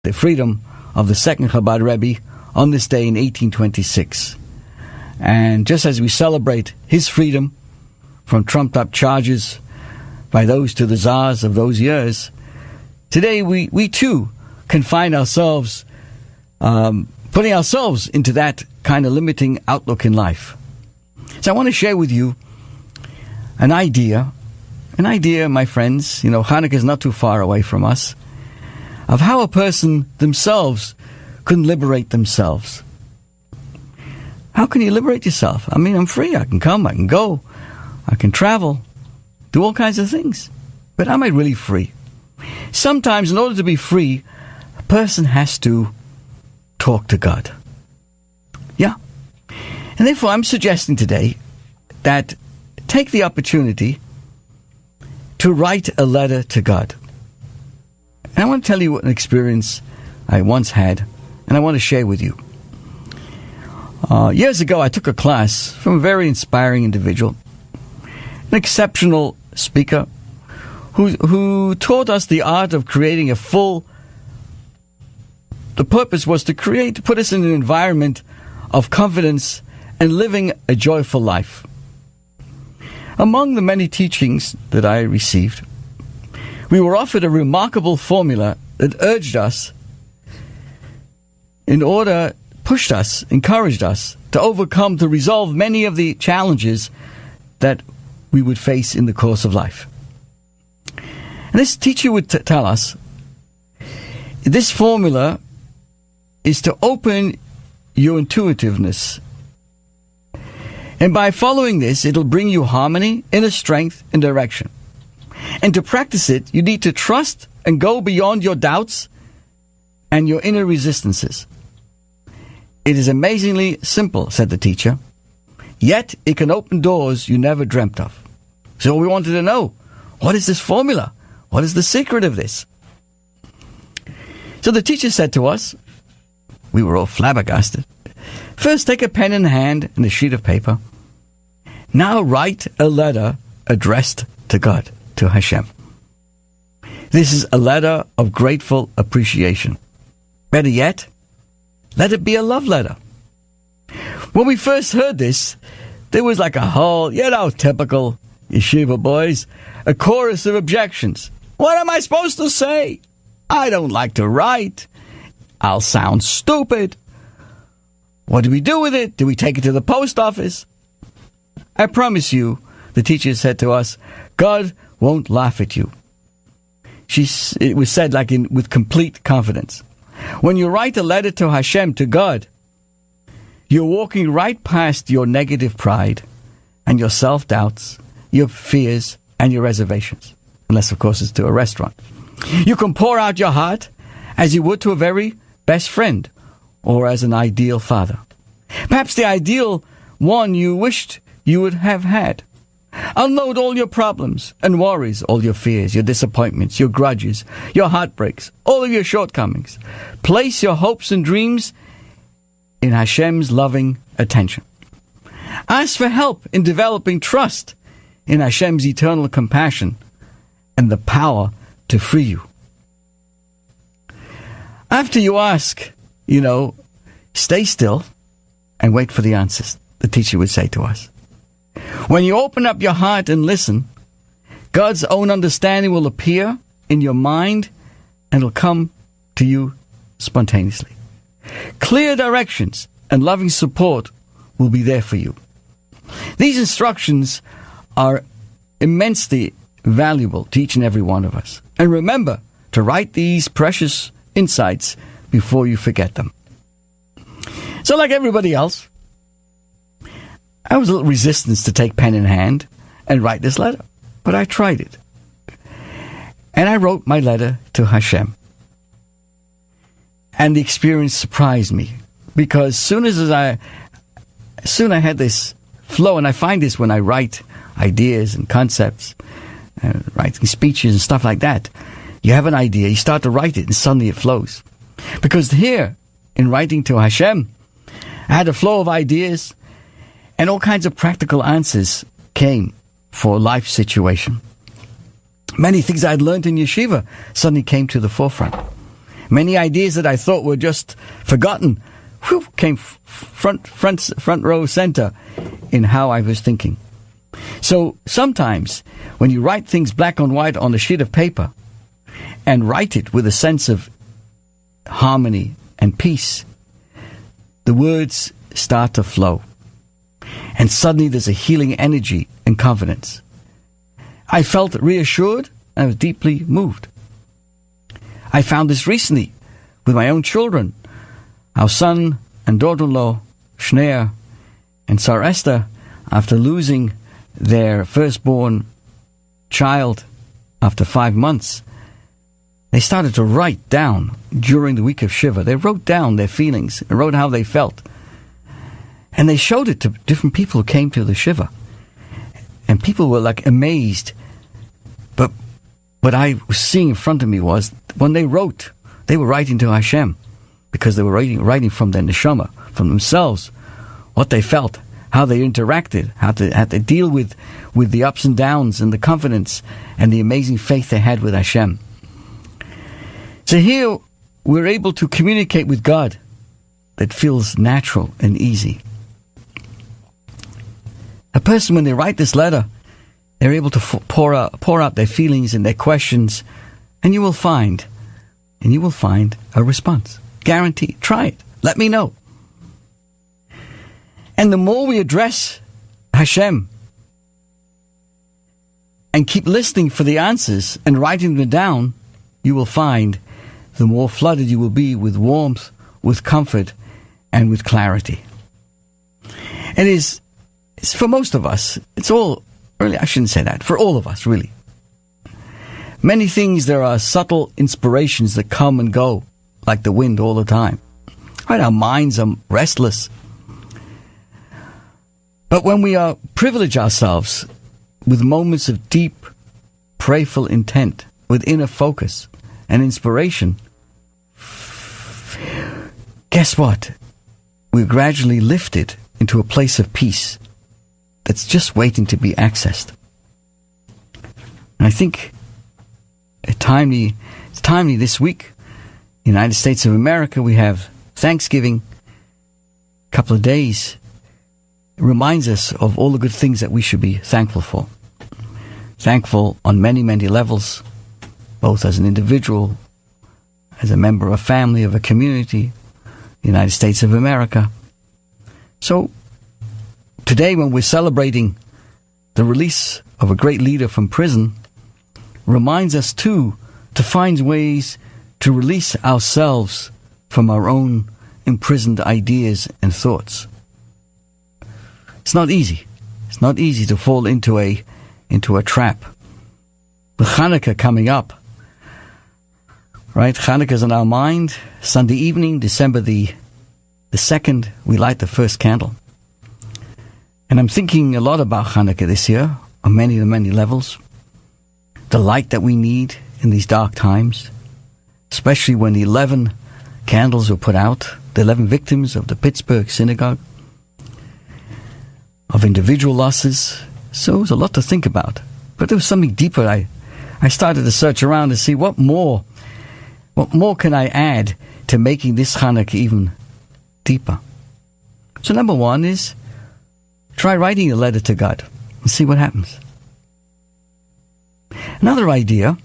the freedom of the second Chabad Rebbe on this day in 1826. And just as we celebrate his freedom from trumped-up charges by those to the czars of those years, today we too can find ourselves putting ourselves into that kind of limiting outlook in life. So I want to share with you an idea, my friends, Hanukkah is not too far away from us, of how a person themselves can liberate themselves. How can you liberate yourself? I mean, I'm free. I can come, I can go, I can travel, do all kinds of things. But am I really free? Sometimes, in order to be free, a person has to talk to God. Yeah. And therefore, I'm suggesting today that take the opportunity to write a letter to God. And I want to tell you what an experience I once had, and I want to share with you. Years ago, I took a class from a very inspiring individual, an exceptional speaker, who taught us the art of creating the purpose was to put us in an environment of confidence and living a joyful life. Among the many teachings that I received, we were offered a remarkable formula that urged us, pushed us, encouraged us to resolve many of the challenges that we would face in the course of life. And this teacher would tell us, this formula is to open your intuitiveness. And by following this, it'll bring you harmony, inner strength, and direction. And to practice it, you need to trust and go beyond your doubts and your inner resistances. It is amazingly simple, said the teacher, yet it can open doors you never dreamt of. So we wanted to know, what is this formula? What is the secret of this? So the teacher said to us, we were all flabbergasted, first take a pen in hand and a sheet of paper. Now write a letter addressed to God, to Hashem. This is a letter of grateful appreciation. Better yet, let it be a love letter. When we first heard this, there was like a whole, typical yeshiva boys, a chorus of objections. What am I supposed to say? I don't like to write. I'll sound stupid. What do we do with it? Do we take it to the post office? I promise you, the teacher said to us, God won't laugh at you. It was said with complete confidence. When you write a letter to Hashem, to God, you're walking right past your negative pride and your self-doubts, your fears and your reservations. Unless, of course, it's to a restaurant. You can pour out your heart as you would to a very best friend or as an ideal father. Perhaps the ideal one you wished you would have had. Unload all your problems and worries, all your fears, your disappointments, your grudges, your heartbreaks, all of your shortcomings. Place your hopes and dreams in Hashem's loving attention. Ask for help in developing trust in Hashem's eternal compassion and the power to free you. After you ask, stay still and wait for the answers, the teacher would say to us. When you open up your heart and listen, God's own understanding will appear in your mind and will come to you spontaneously. Clear directions and loving support will be there for you. These instructions are immensely valuable to each and every one of us. And remember to write these precious insights before you forget them. So like everybody else, I was a little resistant to take pen in hand and write this letter. But I tried it. And I wrote my letter to Hashem. And the experience surprised me. Because soon I had this flow, and I find this when I write ideas and concepts, writing speeches and stuff like that. You have an idea, you start to write it, and suddenly it flows. Because here, in writing to Hashem, I had a flow of ideas, and all kinds of practical answers came for a life situation. Many things I had learned in yeshiva suddenly came to the forefront. Many ideas that I thought were just forgotten came front row center in how I was thinking. So sometimes when you write things black on white on a sheet of paper and write it with a sense of harmony and peace, the words start to flow. And suddenly there's a healing energy and confidence. I felt reassured and I was deeply moved. I found this recently with my own children. Our son and daughter-in-law, Schneer and Sar Esther, after losing their firstborn child after 5 months, they started to write down during the week of Shiva. They wrote down their feelings and wrote how they felt. And they showed it to different people who came to the Shiva. And people were like amazed. But what I was seeing in front of me was when they wrote, they were writing to Hashem because they were writing from their neshama, from themselves, what they felt, how they interacted, how to deal with the ups and downs and the confidence and the amazing faith they had with Hashem. So here we're able to communicate with God that feels natural and easy. A person, when they write this letter, they're able to pour out their feelings and their questions, and you will find a response. Guaranteed. Try it. Let me know. And the more we address Hashem and keep listening for the answers and writing them down, you will find the more flooded you will be with warmth, with comfort, and with clarity. It's for most of us, it's all, really, I shouldn't say that, for all of us, really. Many things, there are subtle inspirations that come and go, like the wind all the time. Right? Our minds are restless. But when we privilege ourselves with moments of deep, prayerful intent, with inner focus and inspiration, guess what? We're gradually lifted into a place of peace that's just waiting to be accessed. And I think it's timely this week, United States of America, we have Thanksgiving, a couple of days. It reminds us of all the good things that we should be thankful for. Thankful on many, many levels, both as an individual, as a member of a family, of a community, the United States of America. So, today when we're celebrating the release of a great leader from prison, reminds us too to find ways to release ourselves from our own imprisoned ideas and thoughts. It's not easy. It's not easy to fall into a trap. With Hanukkah coming up, right? Hanukkah's on our mind. Sunday evening, December the 2nd, we light the first candle. And I'm thinking a lot about Hanukkah this year, on many levels. The light that we need in these dark times, especially when the 11 candles were put out, the 11 victims of the Pittsburgh synagogue, of individual losses. So it was a lot to think about. But there was something deeper. I started to search around to see what more can I add to making this Hanukkah even deeper. So number one is try writing a letter to God and see what happens. Another idea,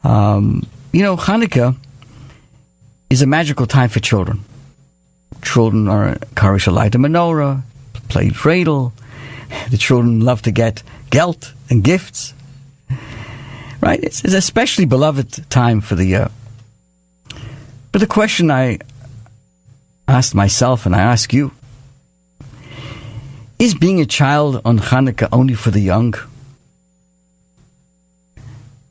Hanukkah is a magical time for children. Children are encouraged to light a menorah, play dreidel. The children love to get gelt and gifts. Right? It's an especially beloved time for the year. But the question I asked myself and I ask you, is being a child on Hanukkah only for the young?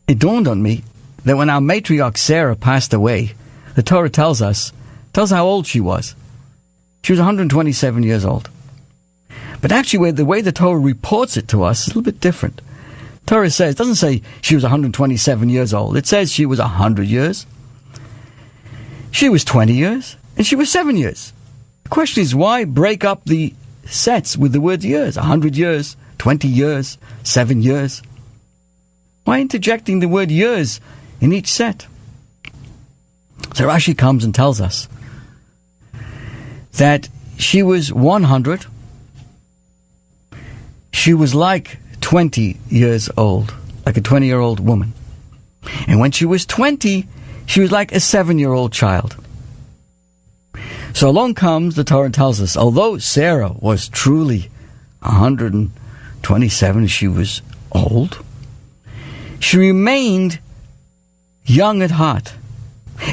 It dawned on me that when our matriarch Sarah passed away, the Torah tells how old she was. She was 127 years old. But actually, the way the Torah reports it to us is a little bit different. Torah says, doesn't say she was 127 years old. It says she was 100 years. She was 20 years. And she was 7 years. The question is, why break up the sets with the word years? 100 years, 20 years, 7 years. Why interjecting the word years in each set? So Rashi comes and tells us that she was 100. She was like 20 years old, like a 20-year-old woman. And when she was 20, she was like a 7-year-old child. So along comes the Torah and tells us, although Sarah was truly 127, she was old, she remained young at heart.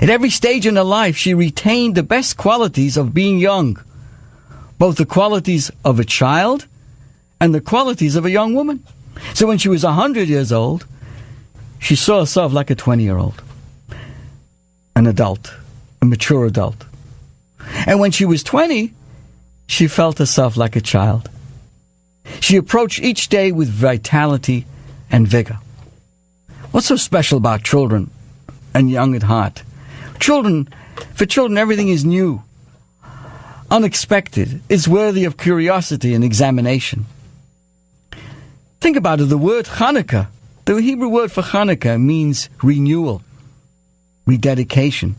At every stage in her life, she retained the best qualities of being young, both the qualities of a child and the qualities of a young woman. So when she was 100 years old, she saw herself like a 20-year-old, an adult, a mature adult. And when she was 20, she felt herself like a child. She approached each day with vitality and vigor. What's so special about children and young at heart? For children, everything is new, unexpected. It's worthy of curiosity and examination. Think about it, the word Hanukkah, the Hebrew word for Hanukkah means renewal, rededication.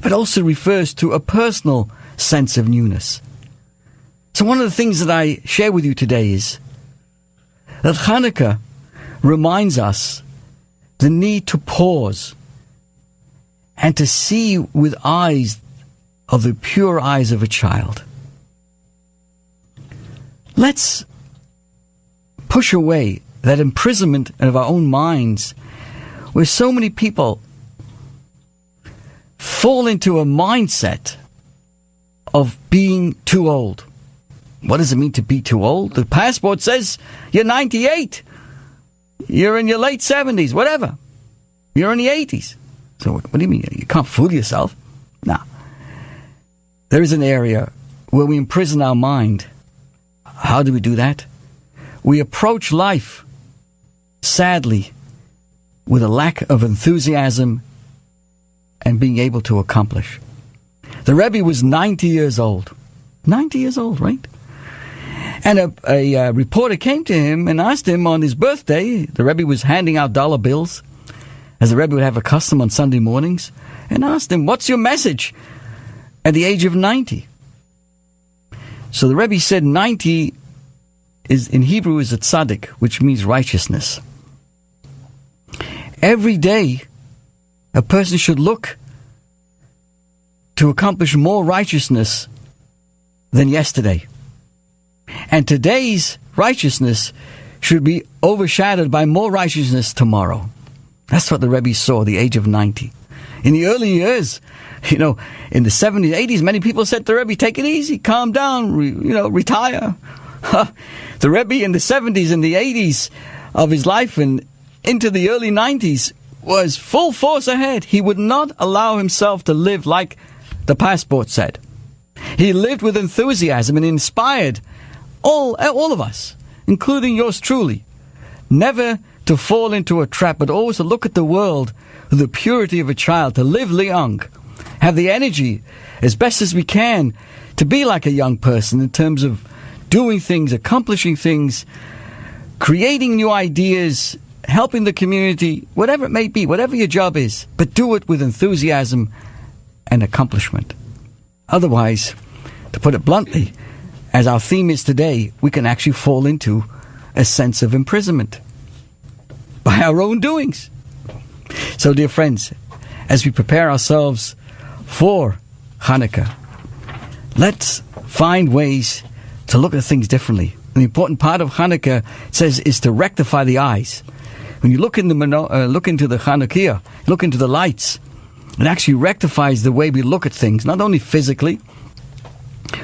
But also refers to a personal sense of newness. So one of the things that I share with you today is that Hanukkah reminds us the need to pause and to see with eyes of the pure eyes of a child. Let's push away that imprisonment of our own minds where so many people fall into a mindset of being too old. What does it mean to be too old? The passport says you're 98. You're in your late 70s, whatever. You're in the 80s. So what do you mean? You can't fool yourself. No. There is an area where we imprison our mind. How do we do that? We approach life, sadly, with a lack of enthusiasm and being able to accomplish. The Rebbe was 90 years old. 90 years old, right? And a reporter came to him and asked him on his birthday, the Rebbe was handing out dollar bills, as the Rebbe would have a custom on Sunday mornings, and asked him, what's your message at the age of 90? So the Rebbe said 90 is in Hebrew is a tzaddik, which means righteousness. Every day, a person should look to accomplish more righteousness than yesterday. And today's righteousness should be overshadowed by more righteousness tomorrow. That's what the Rebbe saw at the age of 90. In the early years, in the 70s, 80s, many people said to the Rebbe, take it easy, calm down, retire. The Rebbe in the 70s and the 80s of his life and into the early 90s was full force ahead. He would not allow himself to live like the passport said. He lived with enthusiasm and inspired all of us, including yours truly, never to fall into a trap, but always to look at the world with the purity of a child, to live young, have the energy as best as we can to be like a young person in terms of doing things, accomplishing things, creating new ideas, helping the community, whatever it may be, whatever your job is, but do it with enthusiasm and accomplishment. Otherwise, to put it bluntly, as our theme is today, we can actually fall into a sense of imprisonment by our own doings. So, dear friends, as we prepare ourselves for Hanukkah, let's find ways to look at things differently. The important part of Hanukkah, it says, is to rectify the eyes. When you look into the Chanukiah, look into the lights, it actually rectifies the way we look at things, not only physically,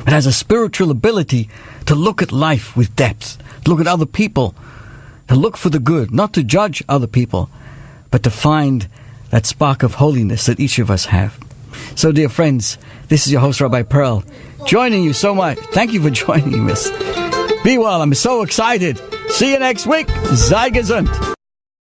but has a spiritual ability to look at life with depth, to look at other people, to look for the good, not to judge other people, but to find that spark of holiness that each of us have. So, dear friends, this is your host, Rabbi Pearl, joining you so much. Thank you for joining me, miss. Be well. I'm so excited. See you next week. Sei gesund.